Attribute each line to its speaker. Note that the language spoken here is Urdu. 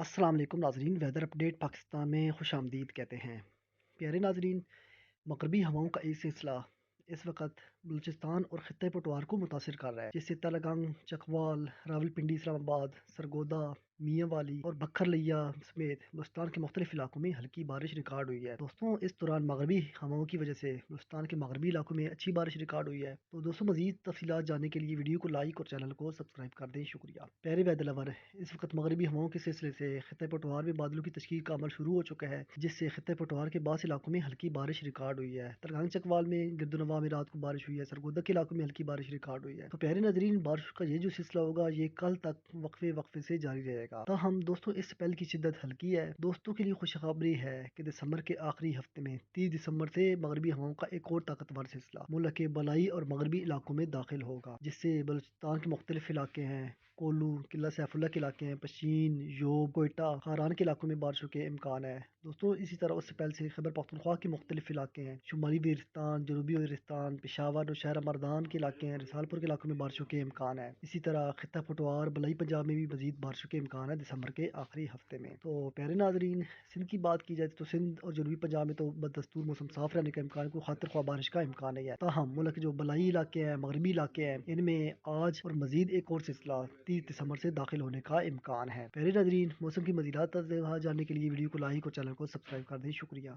Speaker 1: السلام علیکم ناظرین، ویدر اپڈیٹ پاکستان میں خوش آمدید کہتے ہیں۔ پیارے ناظرین، مغربی ہواؤں کا ایک سلسلہ اس وقت بلوچستان اور خطہ پٹوار کو متاثر کر رہا ہے، جس سے تلگنگ، چکوال، راولپنڈی، اسلام آباد، سرگودا، میاں والی اور بکھر لیا سمیت بلوچستان کے مختلف علاقوں میں ہلکی بارش ریکارڈ ہوئی ہے۔ دوستوں، اس دوران مغربی ہواؤں کی وجہ سے بلوچستان کے مغربی علاقوں میں اچھی بارش ریکارڈ ہوئی ہے۔ تو دوستوں، مزید تفصیلات جاننے کے لیے ویڈیو کو لائک اور چینل کو سبسکرائب کر دیں۔ شکریہ۔ پیارے ویدر لور، اس وقت مغربی ہواؤں کے سلسلے سے خطہ پٹوار میں بادلوں کی تشکیل کا عمل شروع ہو چکا ہے، جس سے خطہ پٹوار کے بعض علاقوں میں ہلکی بارش ریکارڈ ہوئی ہے۔ تلگنگ چکوال میں گرد و نواح میں رات کو بارش ہوئی ہے، سرگودا کے علاقوں میں ہلکی بارش ریکارڈ ہوئی ہے۔ تو پیارے ناظرین، بارش کا یہ جو سلسلہ ہوگا یہ کل تک وقفے سے جاری رہے گا۔ تاہم دوستوں، اس سپیل کی شدت ہلکی ہے۔ دوستوں کے لیے خوشخبری ہے کہ دسمبر کے آخری ہفتے میں 30 دسمبر سے مغربی ہواؤں کا ایک اور طاقتور سلسلہ ملک کے بالائی اور مغربی علاقوں میں داخل ہوگا، جس سے بلوچستان کے مختلف علاقے ہیں، کولو، قلعہ سیف اللہ کے علاقے ہیں، پشین، یوب، کوئٹہ، خاران کے علاقوں میں بارشوں کے امکان ہے۔ دوستوں، اسی طرح اس سے پہلے سے خیبر پختونخوا کے مختلف علاقے ہیں، شمالی وزیرستان، جنوبی وزیرستان، پشاور اور شہر مردان کے علاقے ہیں، رسال پور کے علاقوں میں بارشوں کے امکان ہے۔ اسی طرح خطہ پٹوار، بلائی پنجاب میں بھی مزید بارشوں کے امکان ہے دسمبر کے آخری ہفتے میں۔ تو پیارے ناظرین، سندھ کی بات کی جائے تو سندھ اور جنوبی پنجاب میں تو بدستور موسم صاف رہنے کا امکان ہے، کوئی خاطر خواہ بارش کا امکان نہیں ہے۔ تاہم ملک کے جو بلائی علاقے ہیں، مغربی علاقے ہیں، ان میں آج اور مزید ایک اور سلسلہ 30 دسمبر سے داخل ہونے کا امکان ہے۔ پیارے ناظرین، موسم کی مزیدات جاننے کے لیے ویڈیو کو لائک اور چینل کو سبسکرائب کر دیں۔ شکریہ۔